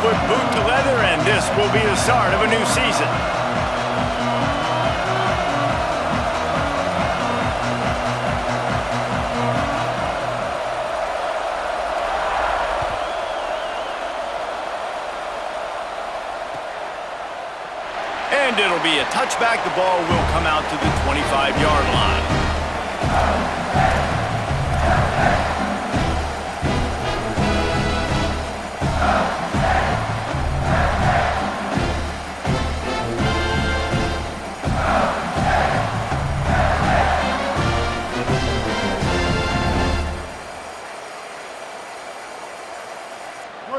put boot to leather, and this will be the start of a new season. And it'll be a touchback. The ball will come out to the 25-yard line.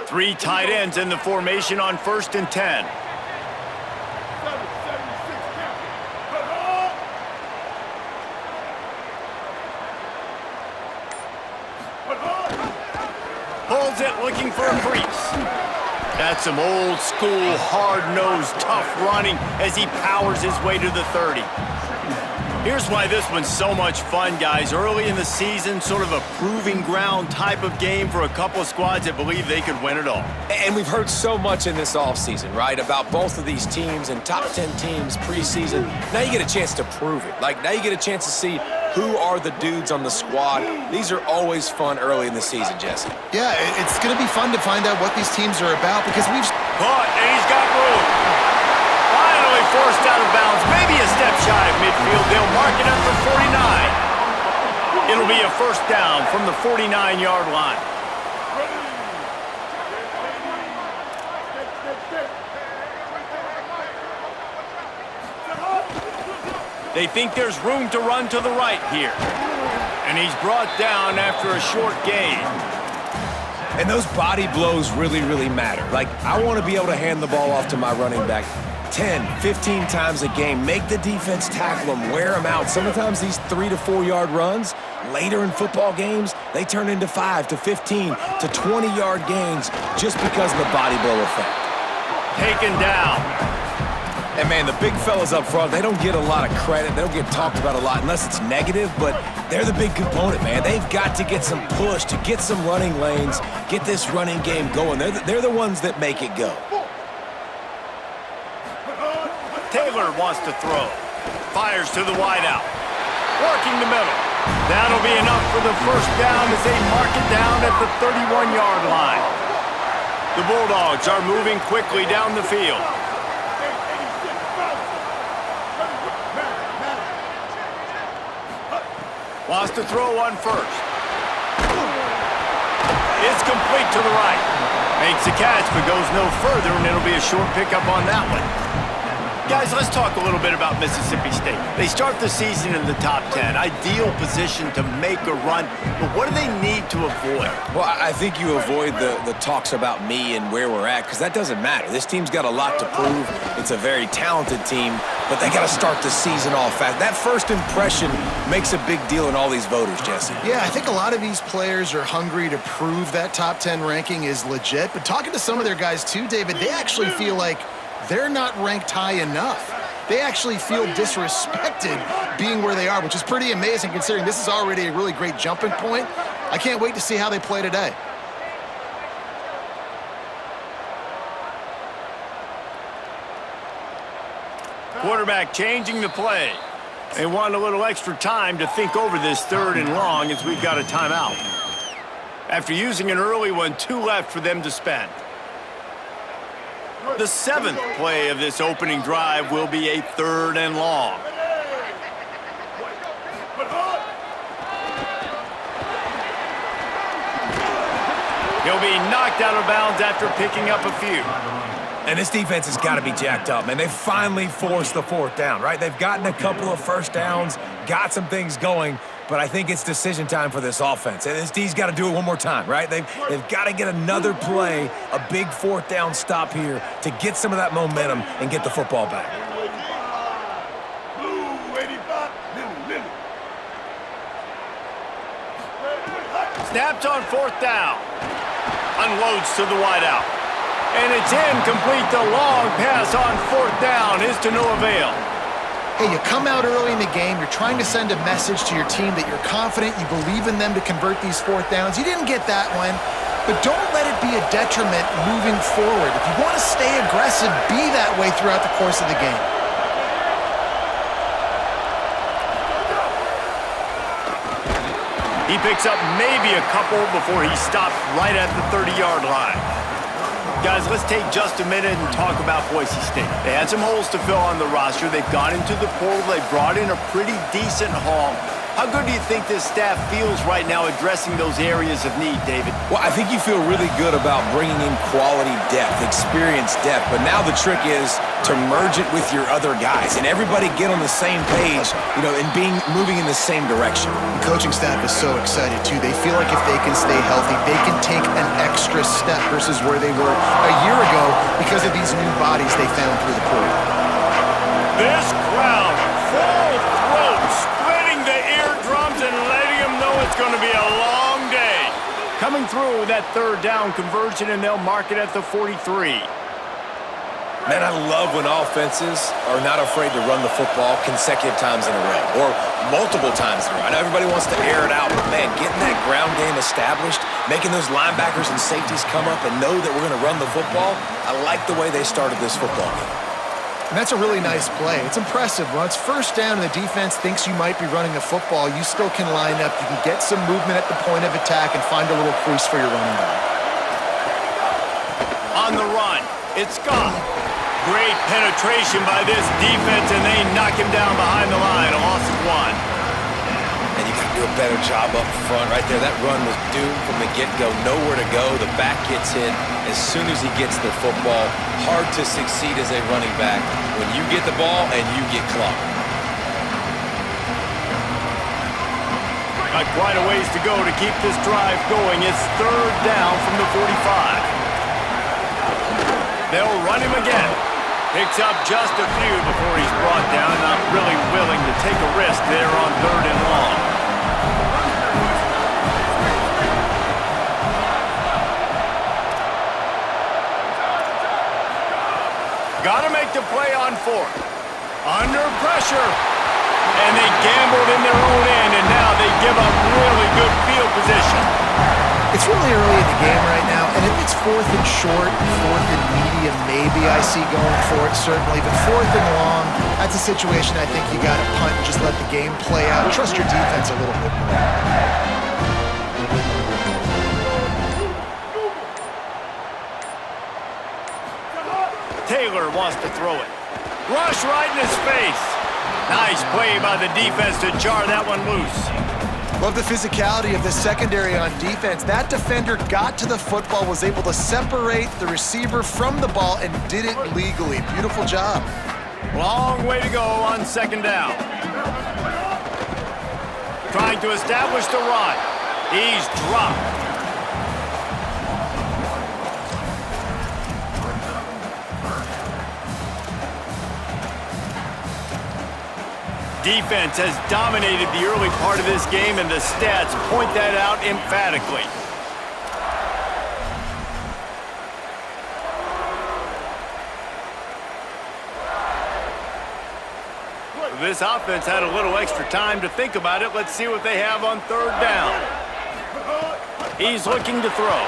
Three tight ends in the formation on 1st and 10. Pulls it, looking for a crease. That's some old school, hard-nosed, tough running as he powers his way to the 30. Here's why this one's so much fun, guys. Early in the season, sort of a proving ground type of game for a couple of squads that believe they could win it all. And we've heard so much in this offseason, right, about both of these teams and top 10 teams preseason. Now you get a chance to prove it. Like, now you get a chance to see who are the dudes on the squad. These are always fun early in the season, Jesse. Yeah, it's going to be fun to find out what these teams are about because we've... Caught, and he's got room. Finally forced out of bounds, maybe a step shy of midfield. They'll mark it up for 49. It'll be a first down from the 49-yard line. They think there's room to run to the right here. And he's brought down after a short gain. And those body blows really, really matter. Like, I want to be able to hand the ball off to my running back 10, 15 times a game. Make the defense tackle them, wear them out. Sometimes these 3 to 4 yard runs, later in football games, they turn into 5 to 15 to 20-yard gains just because of the body blow effect. Taken down. And, man, the big fellas up front, they don't get a lot of credit. They don't get talked about a lot unless it's negative, but they're the big component, man. They've got to get some push, to get some running lanes, get this running game going. They're the ones that make it go. Taylor wants to throw. Fires to the wideout. Working the middle. That'll be enough for the first down as they mark it down at the 31-yard line. The Bulldogs are moving quickly down the field. Wants to throw one first. It's complete to the right. Makes the catch, but goes no further, and it'll be a short pickup on that one. Guys, let's talk a little bit about Mississippi State. They start the season in the top 10. Ideal position to make a run, but what do they need to avoid? Well, I think you avoid the talks about me and where we're at, because that doesn't matter. This team's got a lot to prove. It's a very talented team, but they got to start the season off fast. That first impression makes a big deal in all these voters, Jesse. Yeah, I think a lot of these players are hungry to prove that top 10 ranking is legit, but talking to some of their guys too, David, they actually feel like they're not ranked high enough. They actually feel disrespected being where they are, which is pretty amazing considering this is already a really great jumping point. I can't wait to see how they play today. Quarterback changing the play. They want a little extra time to think over this 3rd and long as we've got a timeout. After using an early one, 2 left for them to spend. The 7th play of this opening drive will be a 3rd and long. He'll be knocked out of bounds after picking up a few. And this defense has got to be jacked up, man. They finally forced the 4th down, right? They've gotten a couple of first downs, got some things going, but I think it's decision time for this offense. And this D's got to do it one more time, right? They've got to get another play, a big 4th down stop here to get some of that momentum and get the football back. Snapped on 4th down. Unloads to the wideout. And it's incomplete. The long pass on 4th down is to no avail. Hey, you come out early in the game, you're trying to send a message to your team that you're confident, you believe in them to convert these 4th downs. You didn't get that one, but don't let it be a detriment moving forward. If you want to stay aggressive, be that way throughout the course of the game. He picks up maybe a couple before he stopped right at the 30-yard line. Guys, let's take just a minute and talk about Boise State. They had some holes to fill on the roster. They've gone into the portal. They brought in a pretty decent haul. How good do you think this staff feels right now addressing those areas of need, David? Well, I think you feel really good about bringing in quality depth, experience depth, but now the trick is to merge it with your other guys and everybody get on the same page, you know, and moving in the same direction. The coaching staff is so excited, too. They feel like if they can stay healthy, they can take an extra step versus where they were a year ago because of these new bodies they found through the portal. This crowd, full throat, spreading the eardrums and letting them know it's going to be a long day. Coming through that third down conversion, and they'll mark it at the 43. Man, I love when offenses are not afraid to run the football consecutive times in a row or multiple times in a row. I know everybody wants to air it out, but man, getting that ground game established, making those linebackers and safeties come up and know that we're going to run the football, I like the way they started this football game. And that's a really nice play. It's impressive. When it's first down and the defense thinks you might be running a football, you still can line up. You can get some movement at the point of attack and find a little crease for your running back. On the run, it's Scott. Great penetration by this defense, and they knock him down behind the line. A loss of 1. And you got to do a better job up front right there. That run was doomed from the get-go. Nowhere to go. The back gets hit as soon as he gets the football. Hard to succeed as a running back when you get the ball and you get clocked. Got quite a ways to go to keep this drive going. It's third down from the 45. They'll run him again. Picks up just a few before he's brought down. Not really willing to take a risk there on third and long. Got to make the play on fourth. Under pressure. And they gambled in their own end, and now they give up really good field position. It's really early in the game right now, and if it's fourth and short, fourth and medium, maybe I see going for it, certainly. But fourth and long, that's a situation I think you got to punt and just let the game play out. Trust your defense a little bit more. Taylor wants to throw it. Rush right in his face. Nice play by the defense to jar that one loose. Love the physicality of the secondary on defense. That defender got to the football, was able to separate the receiver from the ball, and did it legally. Beautiful job. Long way to go on second down. Trying to establish the run. He's dropped. Defense has dominated the early part of this game, and the stats point that out emphatically. This offense had a little extra time to think about it. Let's see what they have on third down. He's looking to throw.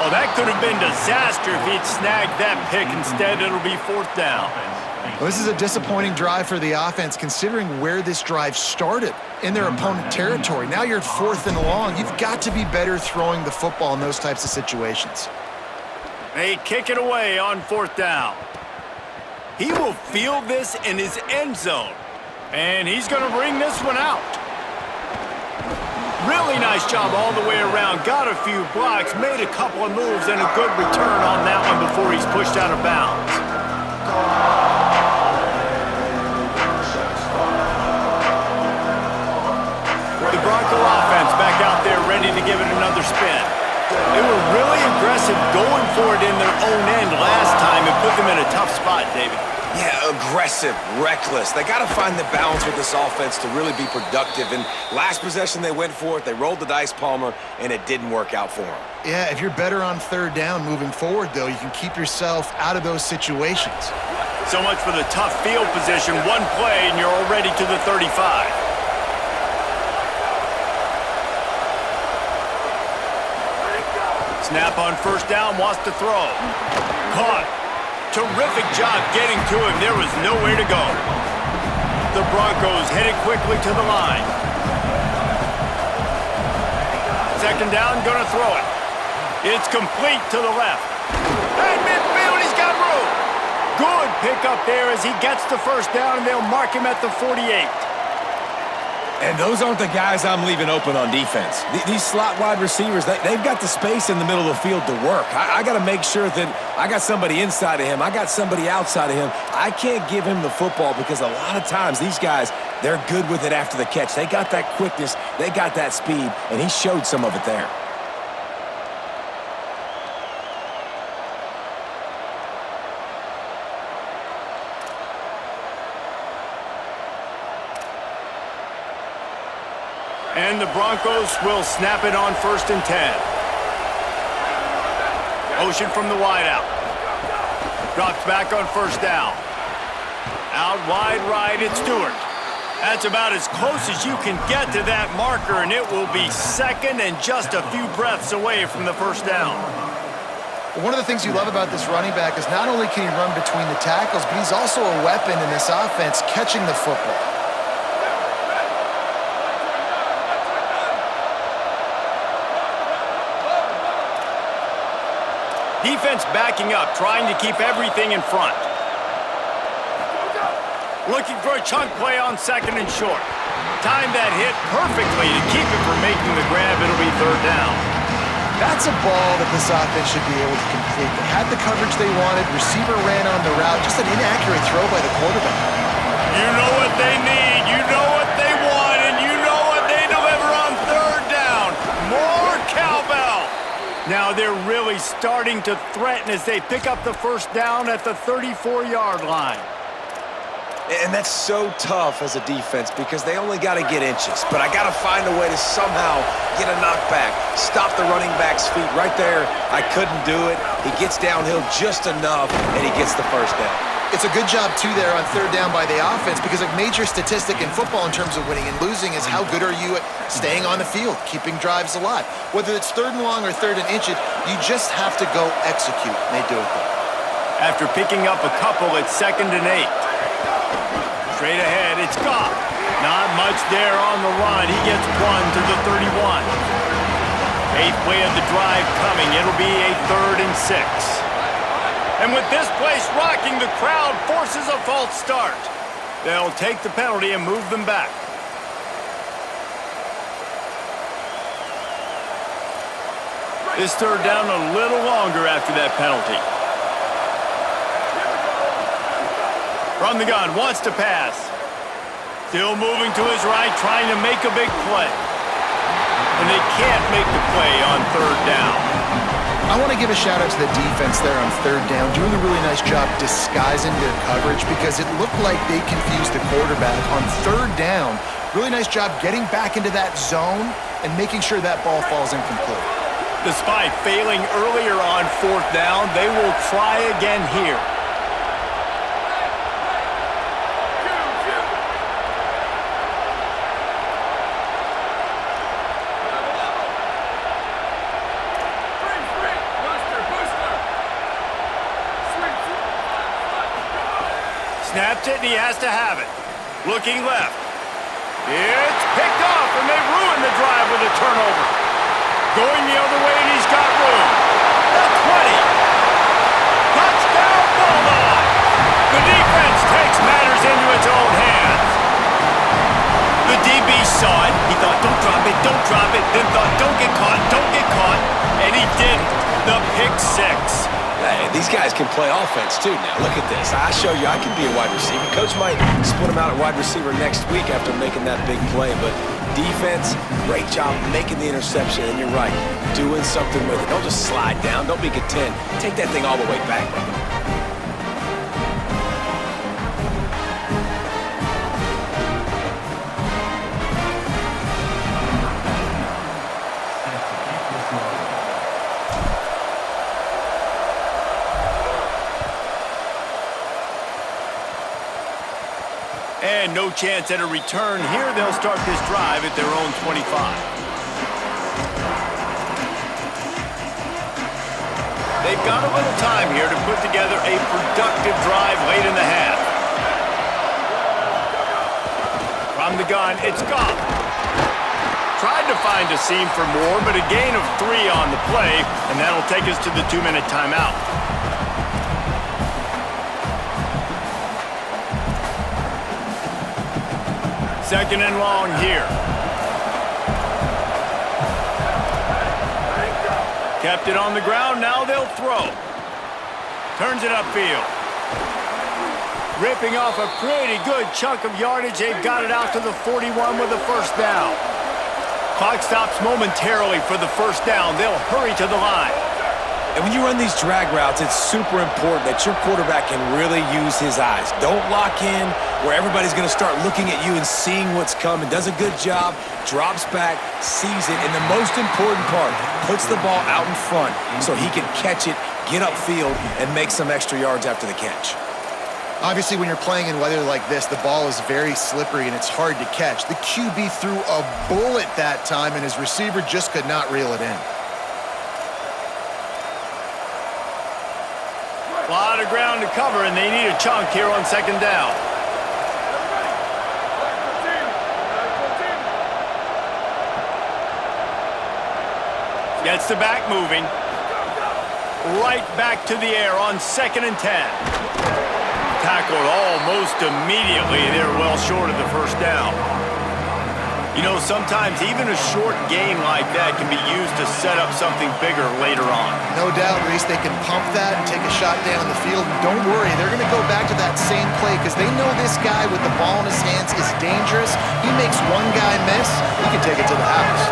Oh, that could have been disaster if he'd snagged that pick. Instead, it'll be fourth down. Well, this is a disappointing drive for the offense, considering where this drive started in their opponent territory. Now you're at fourth and long. You've got to be better throwing the football in those types of situations. They kick it away on fourth down. He will field this in his end zone, and he's going to bring this one out. Really nice job all the way around. Got a few blocks, made a couple of moves, and a good return on that one before he's pushed out of bounds. The Bronco offense back out there ready to give it another spin. They were really aggressive going for it in their own end last time and put them in a tough spot, David. Yeah, aggressive, reckless. They got to find the balance with this offense to really be productive. And last possession, they went for it. They rolled the dice, Palmer, and it didn't work out for them. Yeah, if you're better on third down moving forward, though, you can keep yourself out of those situations. So much for the tough field position. One play, and you're already to the 35. Snap on first down, wants to throw. Caught. Terrific job getting to him. There was nowhere to go. The Broncos headed quickly to the line. Second down, gonna throw it. It's complete to the left. At midfield, he's got room. Good pickup there as he gets the first down, and they'll mark him at the 48. And those aren't the guys I'm leaving open on defense. These slot wide receivers, they've got the space in the middle of the field to work. I got to make sure that I got somebody inside of him. I got somebody outside of him. I can't give him the football because a lot of times these guys, they're good with it after the catch. They got that quickness. They got that speed, and he showed some of it there. And the Broncos will snap it on 1st and 10. Motion from the wideout. Drops back on first down. Out wide right, it's Stewart. That's about as close as you can get to that marker, and it will be second and just a few breaths away from the first down. One of the things you love about this running back is not only can he run between the tackles, but he's also a weapon in this offense catching the football. Defense backing up, trying to keep everything in front. Looking for a chunk play on 2nd and short. Timed that hit perfectly to keep it from making the grab. It'll be 3rd down. That's a ball that this offense should be able to complete. They had the coverage they wanted. Receiver ran on the route. Just an inaccurate throw by the quarterback. You know what they need. You know what they want. And you know what they deliver on 3rd down. More cowbell. Now they're really starting to threaten as they pick up the first down at the 34-yard line. And that's so tough as a defense because they only got to get inches. But I got to find a way to somehow get a knockback, stop the running back's feet right there. I couldn't do it. He gets downhill just enough, and he gets the first down. It's a good job, too, there on 3rd down by the offense because a major statistic in football in terms of winning and losing is how good are you at staying on the field, keeping drives alive. Whether it's 3rd and long or 3rd and inches, you just have to go execute, and they do it there. After picking up a couple, it's 2nd and 8. Straight ahead, it's Goff. Not much there on the run. He gets one to the 31. 8th play of the drive coming. It'll be a 3rd and 6. And with this place rocking, the crowd forces a false start. They'll take the penalty and move them back. This 3rd down a little longer after that penalty. From the gun, wants to pass. Still moving to his right, trying to make a big play. And they can't make the play on 3rd down. I want to give a shout-out to the defense there on 3rd down, doing a really nice job disguising their coverage because it looked like they confused the quarterback on 3rd down. Really nice job getting back into that zone and making sure that ball falls incomplete. Despite failing earlier on 4th down, they will try again here. Snaps it, and he has to have it. Looking left. It's picked off, and they ruin the drive with a turnover. Going the other way, and he's got room. At 20. Touchdown, Bulldogs! The defense takes matters into its own hands. The DB saw it. He thought, don't drop it. Then thought, don't get caught. And he didn't. The pick 6. Hey, these guys can play offense, too, now. Look at this. I show you I can be a wide receiver. Coach might split him out at wide receiver next week after making that big play. But defense, great job making the interception. And you're right, doing something with it. Don't just slide down. Don't be content. Take that thing all the way back, brother. And no chance at a return here. They'll start this drive at their own 25. They've got a little time here to put together a productive drive late in the half. From the gun, it's Goff. Tried to find a seam for more, but a gain of 3 on the play, and that'll take us to the 2-minute timeout. Second and long here. Kept it on the ground, now they'll throw. Turns it upfield. Ripping off a pretty good chunk of yardage. They've got it out to the 41 with a first down. Clock stops momentarily for the first down. They'll hurry to the line. And when you run these drag routes, it's super important that your quarterback can really use his eyes. Don't lock in where everybody's going to start looking at you and seeing what's coming. Does a good job, drops back, sees it, and the most important part, puts the ball out in front so he can catch it, get upfield, and make some extra yards after the catch. Obviously, when you're playing in weather like this, the ball is very slippery and it's hard to catch. The QB threw a bullet that time, and his receiver just could not reel it in. A lot of ground to cover, and they need a chunk here on second down. Gets the back moving. Right back to the air on 2nd and 10. Tackled almost immediately. They're well short of the first down. You know, sometimes even a short gain like that can be used to set up something bigger later on. No doubt, Reese, they can pump that and take a shot down the field. And don't worry, they're going to go back to that same play because they know this guy with the ball in his hands is dangerous. He makes one guy miss, he can take it to the house.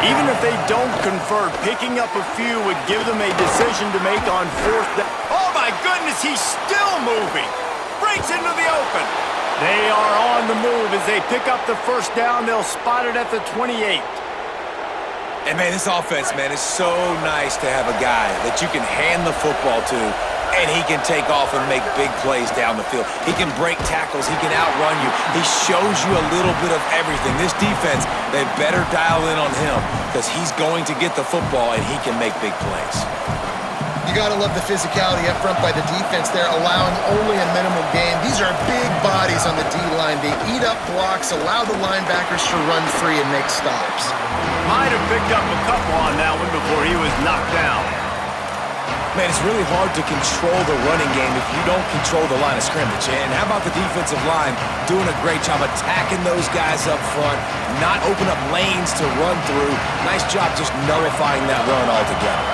Even if they don't convert, picking up a few would give them a decision to make on 4th down. Oh my goodness, he's still moving. Breaks into the open. They are on the move as they pick up the first down. They'll spot it at the 28. And man, this offense, man, is so nice to have a guy that you can hand the football to and he can take off and make big plays down the field. He can break tackles. He can outrun you. He shows you a little bit of everything. This defense, they better dial in on him because he's going to get the football and he can make big plays. You got to love the physicality up front by the defense there, allowing only a minimal gain. These are big bodies on the D-line. They eat up blocks, allow the linebackers to run free and make stops. Might have picked up a couple on that one before he was knocked down. Man, it's really hard to control the running game if you don't control the line of scrimmage. And how about the defensive line doing a great job attacking those guys up front, not open up lanes to run through. Nice job just nullifying that run altogether.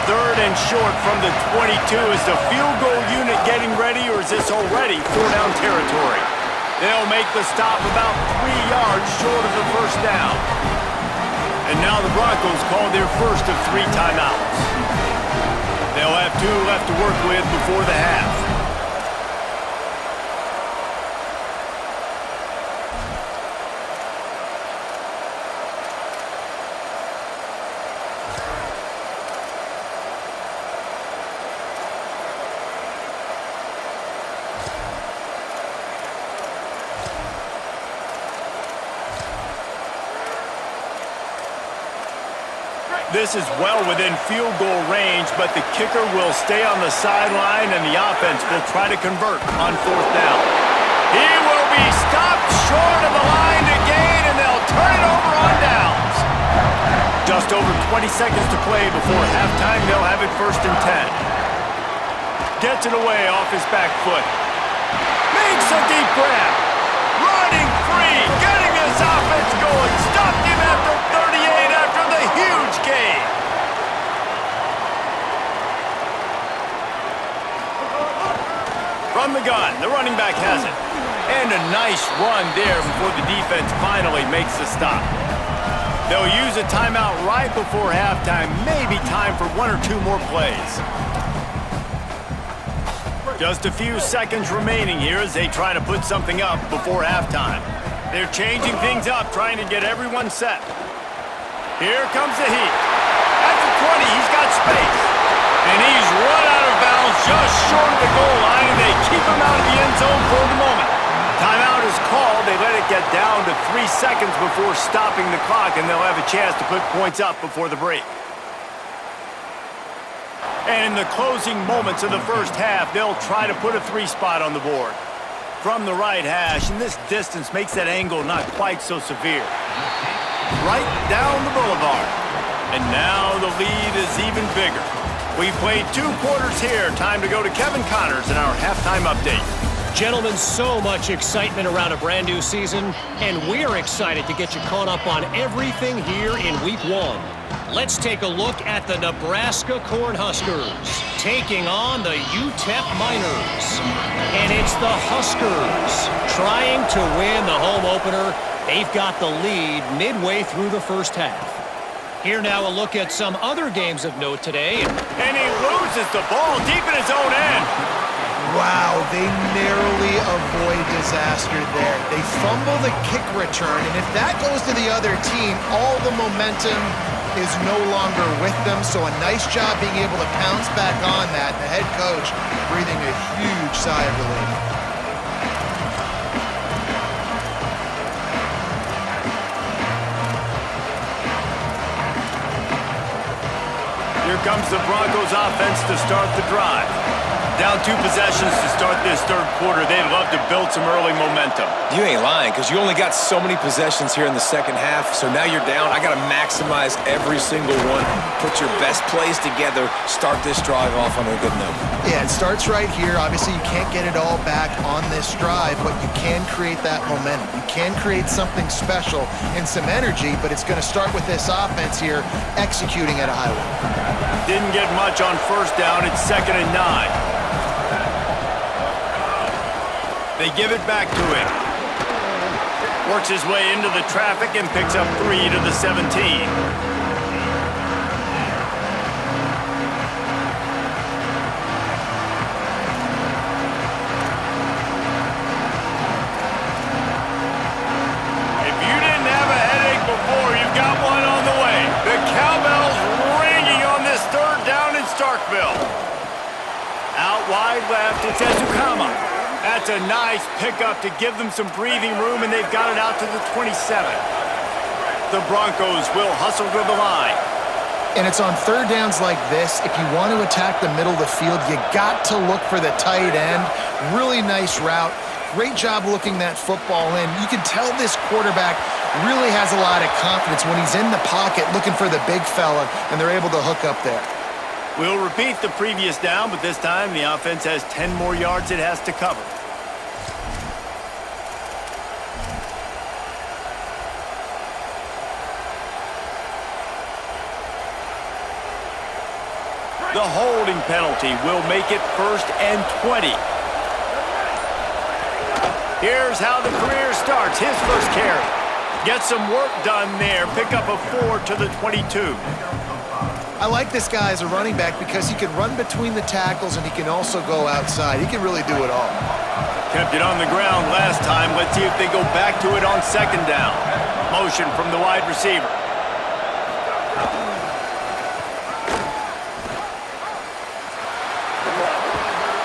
3rd and short from the 22. Is the field goal unit getting ready, or is this already 4-down territory? They'll make the stop about 3 yards short of the first down. And now the Broncos call their first of 3 timeouts. They'll have 2 left to work with before the half. This is well within field goal range, but the kicker will stay on the sideline, and the offense will try to convert on 4th down. He will be stopped short of the line to gain, and they'll turn it over on downs. Just over 20 seconds to play before halftime. They'll have it 1st and 10. Gets it away off his back foot. Makes a deep grab. Running free, getting his offense going. Stopped him after 38 after the huge gain. From the gun, the running back has it. And a nice run there before the defense finally makes the stop. They'll use a timeout right before halftime. Maybe time for 1 or 2 more plays. Just a few seconds remaining here as they try to put something up before halftime. They're changing things up, trying to get everyone set. Here comes the heat. At the 20, he's got space. And he's run out of bounds just short of the goal line, and they keep him out of the end zone for the moment. Timeout is called. They let it get down to 3 seconds before stopping the clock, and they'll have a chance to put points up before the break. And in the closing moments of the first half, they'll try to put a 3-spot on the board. From the right hash, and this distance makes that angle not quite so severe. Right down the boulevard. And now the lead is even bigger. We've played 2 quarters here. Time to go to Kevin Connors in our halftime update. Gentlemen, so much excitement around a brand new season, and we're excited to get you caught up on everything here in Week 1. Let's take a look at the Nebraska Cornhuskers taking on the UTEP Miners. And it's the Huskers trying to win the home opener. They've got the lead midway through the first half. Here now a look at some other games of note today. And he loses the ball deep in his own end. Wow, they narrowly avoid disaster there. They fumble the kick return, and if that goes to the other team, all the momentum is no longer with them. So a nice job being able to pounce back on that. The head coach breathing a huge sigh of relief. Here comes the Broncos offense to start the drive. Down 2 possessions to start this third quarter. They'd love to build some early momentum. You ain't lying, because you only got so many possessions here in the second half, so now you're down. I got to maximize every single one. Put your best plays together. Start this drive off on a good note. Yeah, it starts right here. Obviously, you can't get it all back on this drive, but you can create that momentum. You can create something special and some energy, but it's going to start with this offense here executing at a high level. Didn't get much on first down. It's 2nd and 9. They give it back to him. Works his way into the traffic and picks up 3 to the 17. If you didn't have a headache before, you've got one on the way. The cowbell's ringing on this 3rd down in Starkville. Out wide left, it's Ezukama. That's a nice pickup to give them some breathing room, and they've got it out to the 27. The Broncos will hustle to the line. And it's on 3rd downs like this. If you want to attack the middle of the field, you got to look for the tight end. Really nice route. Great job looking that football in. You can tell this quarterback really has a lot of confidence when he's in the pocket looking for the big fella, and they're able to hook up there. We'll repeat the previous down, but this time the offense has 10 more yards it has to cover. The holding penalty will make it 1st and 20. Here's how the career starts. His first carry. Get some work done there. Pick up a 4 to the 22. I like this guy as a running back because he can run between the tackles and he can also go outside. He can really do it all. Kept it on the ground last time. Let's see if they go back to it on 2nd down. Motion from the wide receiver.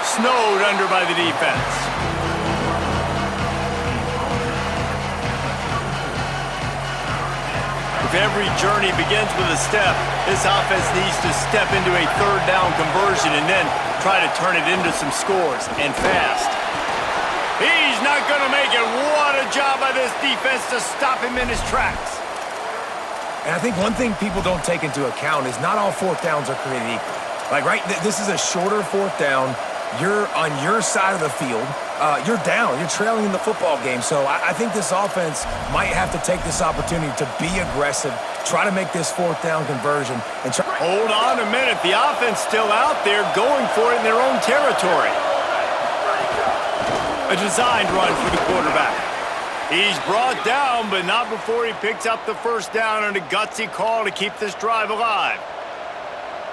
Snowed under by the defense. If every journey begins with a step, this offense needs to step into a 3rd down conversion and then try to turn it into some scores, and fast. He's not going to make it. What a job by this defense to stop him in his tracks. And I think one thing people don't take into account is not all 4th downs are created equal. Like, right, this is a shorter 4th down. You're on your side of the field. You're down. You're trailing in the football game. So I think this offense might have to take this opportunity to be aggressive, try to make this 4th down conversion. And try. Hold on a minute. The offense still out there going for it in their own territory. A designed run for the quarterback. He's brought down, but not before he picks up the 1st down and a gutsy call to keep this drive alive.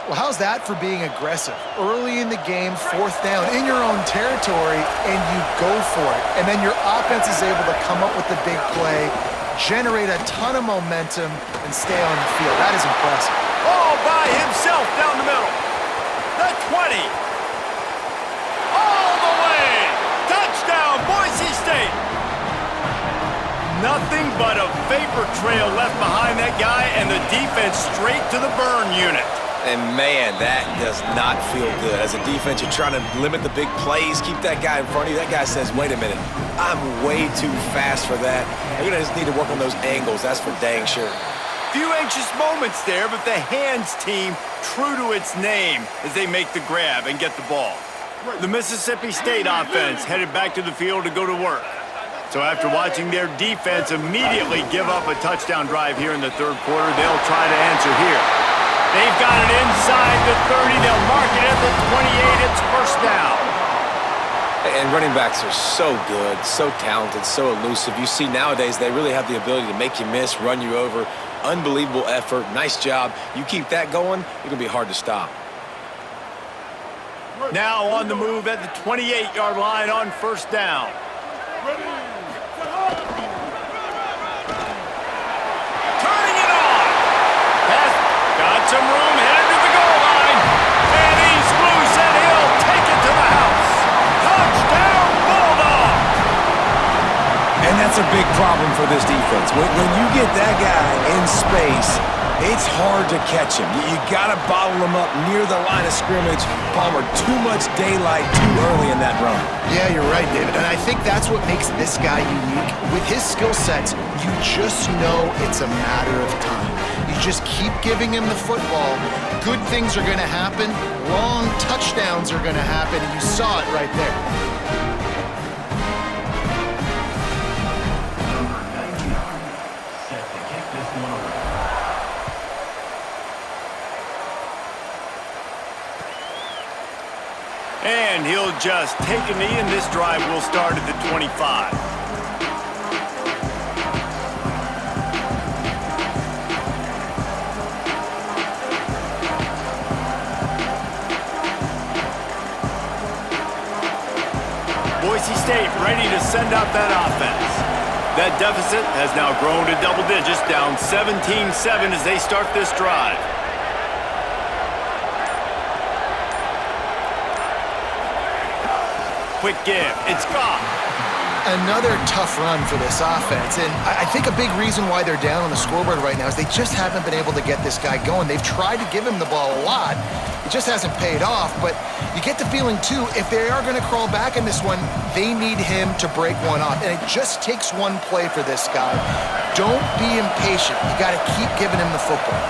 Well, how's that for being aggressive? Early in the game, 4th down, in your own territory, and you go for it. And then your offense is able to come up with the big play, generate a ton of momentum, and stay on the field. That is impressive. All by himself down the middle. The 20. All the way. Touchdown, Boise State. Nothing but a vapor trail left behind that guy, and the defense straight to the burn unit. And, man, that does not feel good. As a defense, you're trying to limit the big plays, keep that guy in front of you. That guy says, wait a minute, I'm way too fast for that. You're going to just need to work on those angles. That's for dang sure. Few anxious moments there, but the hands team true to its name as they make the grab and get the ball. The Mississippi State offense headed back to the field to go to work. So after watching their defense immediately give up a touchdown drive here in the third quarter, they'll try to answer here. They've got it inside the 30. They'll mark it at the 28. It's first down. And running backs are so good, so talented, so elusive. You see nowadays they really have the ability to make you miss, run you over. Unbelievable effort. Nice job. You keep that going, it's going to be hard to stop. Now on the move at the 28-yard line on first down. Turning it on. Pass. Got some room, headed to the goal line. And he's loose, and he'll take it to the house. Touchdown, Bulldog! And that's a big problem for this defense. When you get that guy in space, it's hard to catch him. You got to bottle him up near the line of scrimmage. Palmer, too much daylight too early in that run. Yeah, you're right, David. And I think that's what makes this guy unique. With his skill sets, you just know it's a matter of time. You just keep giving him the football. Good things are going to happen. Long touchdowns are going to happen. And you saw it right there. And he'll just take a knee, and this drive will start at the 25. Boise State ready to send out that offense. That deficit has now grown to double digits, down 17-7 as they start this drive. Quick give. It's gone. Another tough run for this offense, and I think a big reason why they're down on the scoreboard right now is they just haven't been able to get this guy going. They've tried to give him the ball a lot. It just hasn't paid off, but you get the feeling, too, if they are going to crawl back in this one, they need him to break one off, and it just takes one play for this guy. Don't be impatient. You got to keep giving him the football.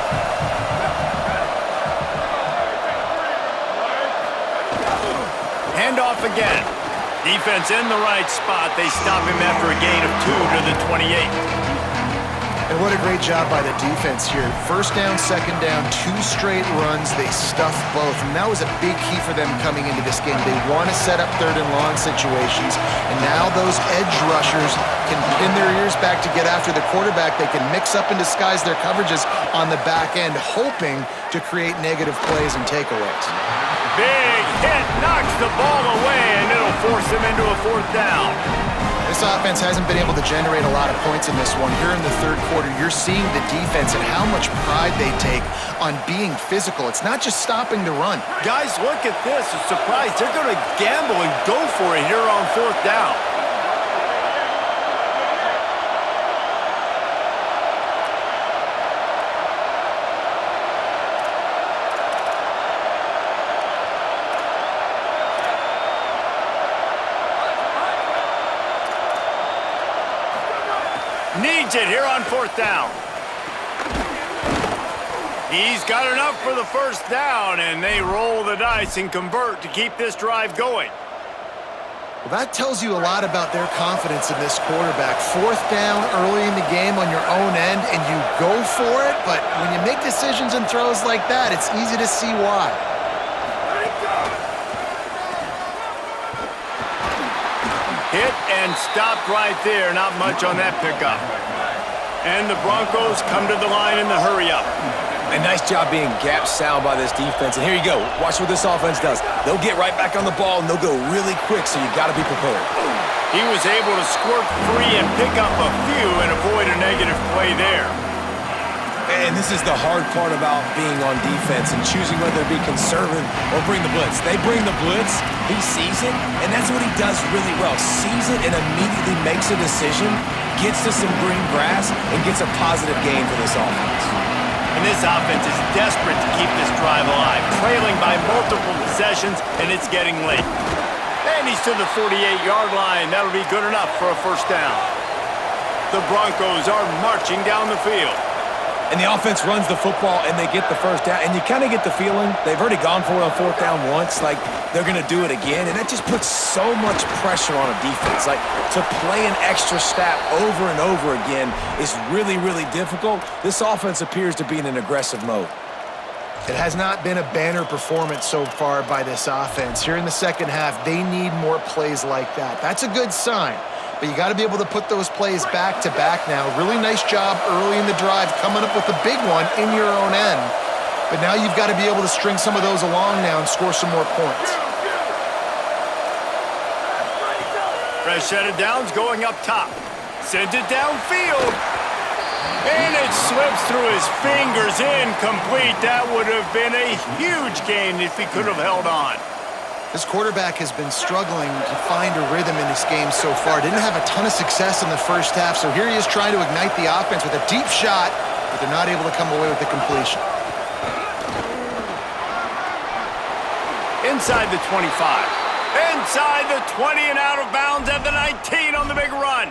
Handoff again. Defense in the right spot. They stop him after a gain of 2 to the 28. And what a great job by the defense here. First down, second down, 2 straight runs. They stuffed both. And that was a big key for them coming into this game. They want to set up third and long situations. And now those edge rushers can pin their ears back to get after the quarterback. They can mix up and disguise their coverages on the back end, hoping to create negative plays and takeaways. Big hit, knocks the ball away, and it'll force them into a fourth down. This offense hasn't been able to generate a lot of points in this one. Here in the third quarter, you're seeing the defense and how much pride they take on being physical. It's not just stopping the run. Guys, look at this. A surprise. They're going to gamble and go for it here on fourth down. Needs it here on fourth down. He's got enough for the first down, and they roll the dice and convert to keep this drive going. Well, that tells you a lot about their confidence in this quarterback. Fourth down early in the game on your own end, and you go for it, but when you make decisions and throws like that, it's easy to see why. Hit and stopped right there. Not much on that pickup. And the Broncos come to the line in the hurry-up. A nice job being gap sound by this defense. And here you go. Watch what this offense does. They'll get right back on the ball, and they'll go really quick, so you got to be prepared. He was able to squirt free and pick up a few and avoid a negative play there. And this is the hard part about being on defense and choosing whether to be conservative or bring the blitz. They bring the blitz, he sees it, and that's what he does really well. Sees it and immediately makes a decision, gets to some green grass, and gets a positive gain for this offense. And this offense is desperate to keep this drive alive, trailing by multiple possessions, and it's getting late. And he's to the 48-yard line. That'll be good enough for a first down. The Broncos are marching down the field. And the offense runs the football, and they get the first down. And you kind of get the feeling they've already gone for it on fourth down once. Like, they're going to do it again. And that just puts so much pressure on a defense. Like, to play an extra snap over and over again is really, really difficult. This offense appears to be in an aggressive mode. It has not been a banner performance so far by this offense. Here in the second half, they need more plays like that. That's a good sign. But you got to be able to put those plays back-to-back now. Really nice job early in the drive, coming up with a big one in your own end. But now you've got to be able to string some of those along now and score some more points. Fresh set of downs going up top. Sends it downfield. And it slips through his fingers, incomplete. That would have been a huge gain if he could have held on. This quarterback has been struggling to find a rhythm in this game so far. Didn't have a ton of success in the first half, so here he is trying to ignite the offense with a deep shot, but they're not able to come away with the completion. Inside the 25. Inside the 20 and out of bounds at the 19 on the big run.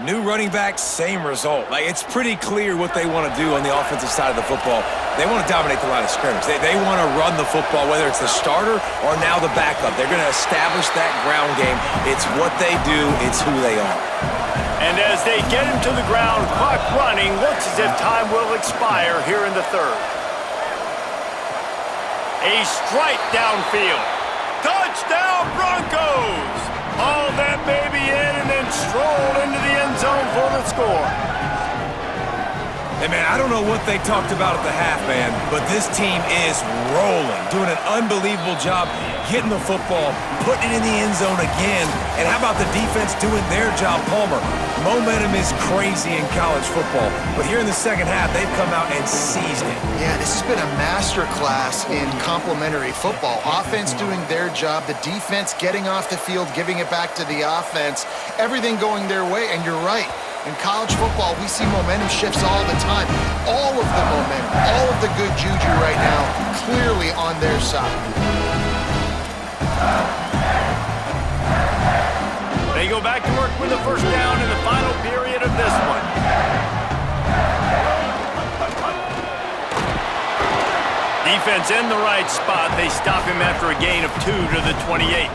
New running back, same result. Like, it's pretty clear what they want to do on the offensive side of the football. They want to dominate the line of scrimmage. They want to run the football, whether it's the starter or now the backup. They're going to establish that ground game. It's what they do. It's who they are. And as they get him to the ground, clock running, looks as if time will expire here in the third. A strike downfield. Touchdown, Broncos! Hauled that baby in and then strolled into the end zone for the score. Hey, man, I don't know what they talked about at the half, man, but this team is rolling, doing an unbelievable job getting the football, putting it in the end zone again, and how about the defense doing their job, Palmer? Momentum is crazy in college football, but here in the second half, they've come out and seized it. Yeah, this has been a masterclass in complementary football. Offense doing their job, the defense getting off the field, giving it back to the offense, everything going their way, and you're right. In college football, we see momentum shifts all the time. All of the momentum, all of the good juju right now, clearly on their side. They go back to work with the first down in the final period of this one. Defense in the right spot. They stop him after a gain of 2 to the 28.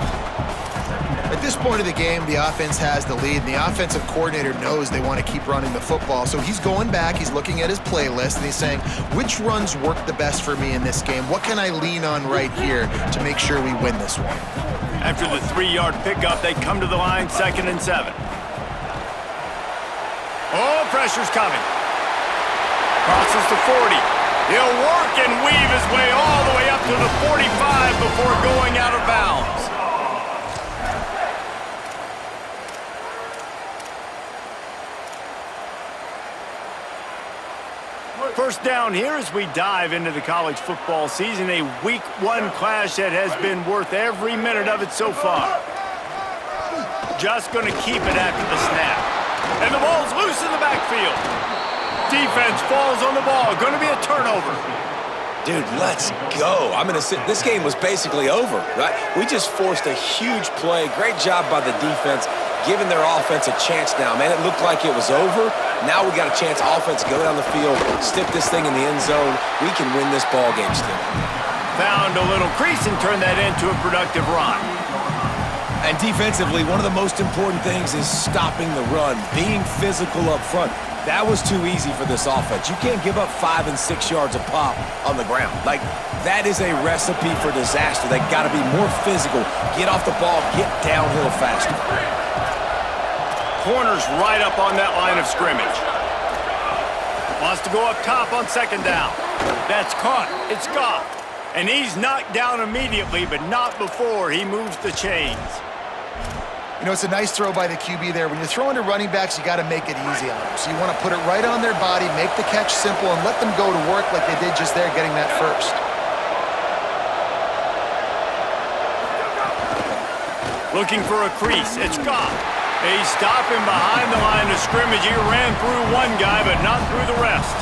At this point of the game, the offense has the lead, and the offensive coordinator knows they want to keep running the football. So he's going back, he's looking at his playlist, and he's saying, which runs work the best for me in this game? What can I lean on right here to make sure we win this one? After the 3-yard pickup, they come to the line, 2nd and 7. Oh, pressure's coming. Crosses to 40. He'll work and weave his way all the way up to the 45 before going out of bounds. First down here as we dive into the college football season, a Week 1 clash that has been worth every minute of it so far. Just going to keep it after the snap. And the ball's loose in the backfield. Defense falls on the ball. Going to be a turnover. Dude, let's go. I'm going to sit. This game was basically over, right? We just forced a huge play. Great job by the defense, giving their offense a chance now. Man, it looked like it was over. Now we got a chance, offense, go down the field, stick this thing in the end zone. We can win this ball game still. Found a little crease and turned that into a productive run. And defensively, one of the most important things is stopping the run, being physical up front. That was too easy for this offense. You can't give up 5 and 6 yards a pop on the ground. Like, that is a recipe for disaster. They got to be more physical, get off the ball, get downhill faster. Corner's right up on that line of scrimmage. Wants to go up top on 2nd down. That's caught. It's Goff. And he's knocked down immediately, but not before he moves the chains. You know, it's a nice throw by the QB there. When you're throwing to running backs, you got to make it easy on them. So you want to put it right on their body, make the catch simple, and let them go to work like they did just there, getting that first. Looking for a crease. It's Goff. They stop him behind the line of scrimmage. He ran through one guy, but not through the rest.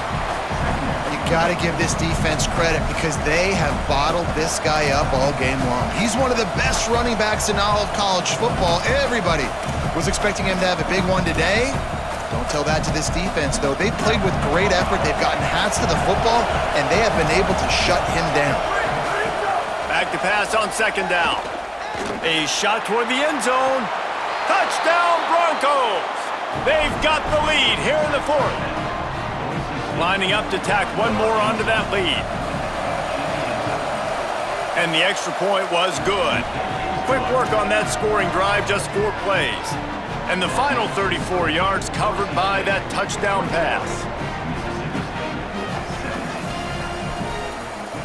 Got to give this defense credit because they have bottled this guy up all game long. He's one of the best running backs in all of college football. Everybody was expecting him to have a big one today. Don't tell that to this defense, though. They've played with great effort. They've gotten hats to the football, and they have been able to shut him down. Back to pass on second down. A shot toward the end zone. Touchdown, Broncos! They've got the lead here in the fourth. Lining up to tack one more onto that lead. And the extra point was good. Quick work on that scoring drive, just 4 plays. And the final 34 yards covered by that touchdown pass.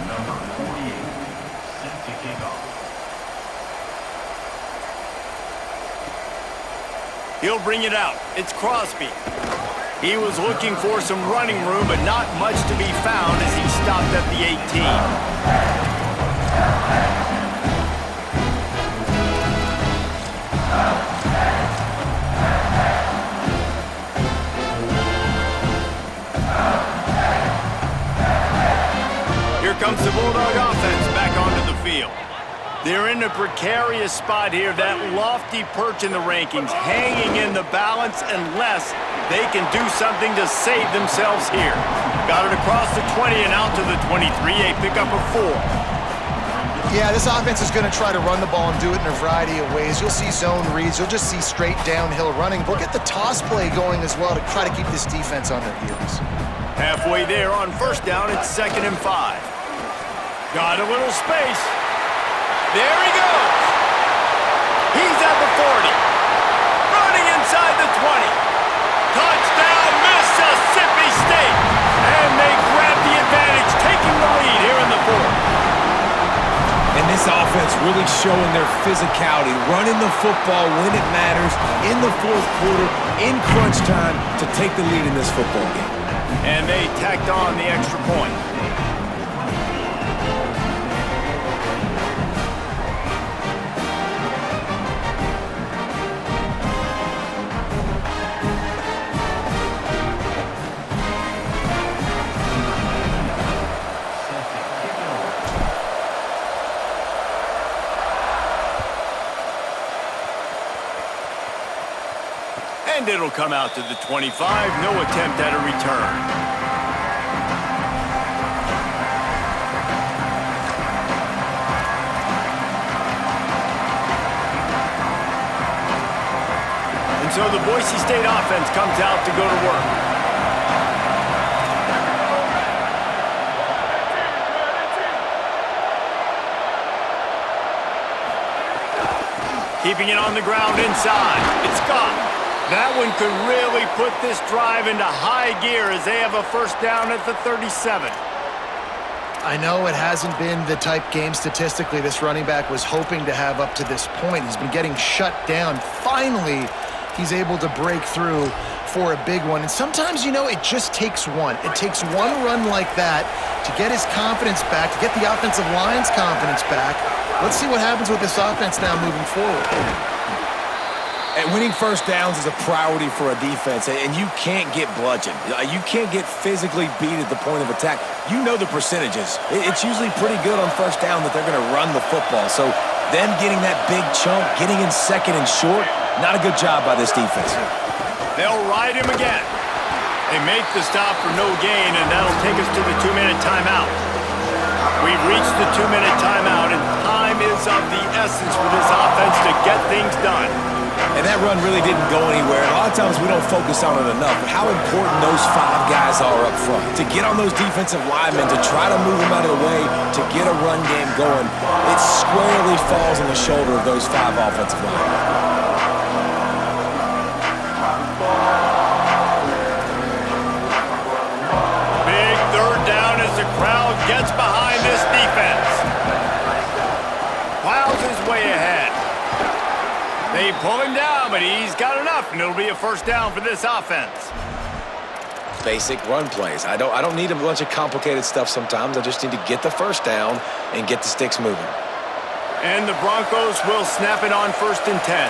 Number 48, set to kick off. He'll bring it out. It's Crosby. He was looking for some running room, but not much to be found as he stopped at the 18. Here comes the Bulldog offense back onto the field. They're in a precarious spot here, that lofty perch in the rankings, hanging in the balance unless they can do something to save themselves here. Got it across the 20 and out to the 23, a pickup of 4. Yeah, this offense is going to try to run the ball and do it in a variety of ways. You'll see zone reads. You'll just see straight downhill running. We'll get the toss play going as well to try to keep this defense on their heels. Halfway there on first down, it's 2nd and 5. Got a little space. There he goes. He's at the 40. Running inside the 20. Touchdown, Mississippi State. And they grab the advantage, taking the lead here in the fourth. And this offense really showing their physicality, running the football when it matters, in the fourth quarter, in crunch time, to take the lead in this football game. And they tacked on the extra point. And it'll come out to the 25. No attempt at a return. And so the Boise State offense comes out to go to work. Keeping it on the ground inside. It's Scott. That one could really put this drive into high gear as they have a first down at the 37. I know it hasn't been the type game statistically this running back was hoping to have up to this point. He's been getting shut down. Finally, he's able to break through for a big one. And sometimes, you know, it just takes one. It takes one run like that to get his confidence back, to get the offensive line's confidence back. Let's see what happens with this offense now moving forward. And winning first downs is a priority for a defense, and you can't get bludgeoned. You can't get physically beat at the point of attack. You know the percentages. It's usually pretty good on first down that they're going to run the football. So them getting that big chunk, getting in second and short, not a good job by this defense. They'll ride him again. They make the stop for no gain, and that'll take us to the 2-minute timeout. We've reached the 2-minute timeout, and time is of the essence for this offense to get things done. And that run really didn't go anywhere. A lot of times we don't focus on it enough, but how important those 5 guys are up front. To get on those defensive linemen, to try to move them out of the way, to get a run game going, it squarely falls on the shoulder of those 5 offensive linemen. Big third down as the crowd gets behind this defense. Plows his way ahead. They pull him down, but he's got enough, and it'll be a first down for this offense. Basic run plays. I don't need a bunch of complicated stuff sometimes. I just need to get the first down and get the sticks moving. And the Broncos will snap it on 1st and 10.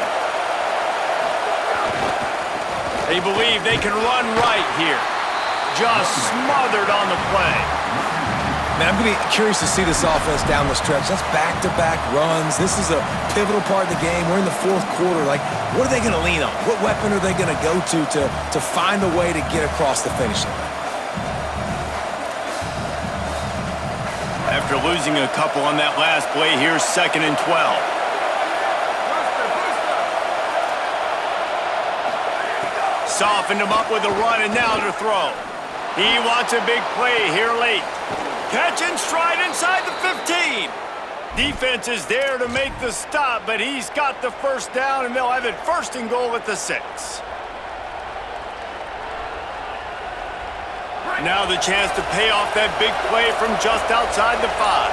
They believe they can run right here. Just smothered on the play. Man, I'm going to be curious to see this offense down the stretch. That's back-to-back runs. This is a pivotal part of the game. We're in the fourth quarter. Like, what are they going to lean on? What weapon are they going to go to find a way to get across the finish line? After losing a couple on that last play, here's 2nd and 12. Softened him up with a run, and now to throw. He wants a big play here late. Catch and stride inside the 15. Defense is there to make the stop, but he's got the first down, and they'll have it 1st and goal at the 6. Now the chance to pay off that big play from just outside the 5.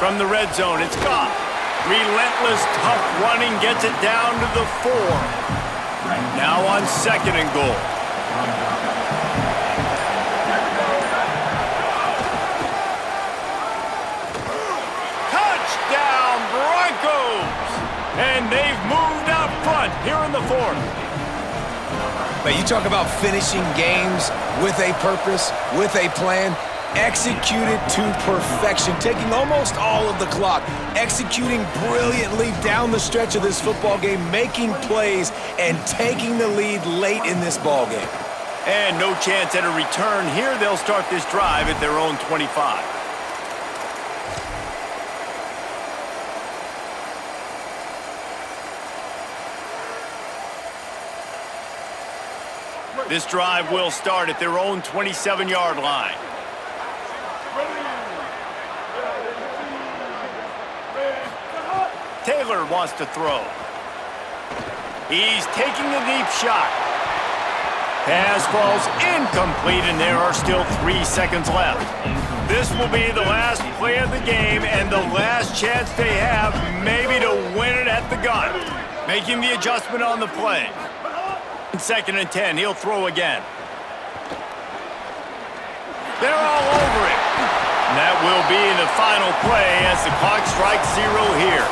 From the red zone, it's Goff. Relentless, tough running gets it down to the 4. Now on 2nd and goal. Touchdown, Broncos! And they've moved out front here in the 4th. Man, you talk about finishing games with a purpose, with a plan. Executed to perfection, taking almost all of the clock, executing brilliantly down the stretch of this football game, making plays, and taking the lead late in this ball game. And no chance at a return here. They'll start this drive at their own 25. This drive will start at their own 27-yard line. Taylor wants to throw. He's taking a deep shot. Pass falls incomplete, and there are still 3 seconds left. This will be the last play of the game and the last chance they have maybe to win it at the gun. Making the adjustment on the play. 2nd and 10, he'll throw again. They're all over it. And that will be the final play as the clock strikes 0 here.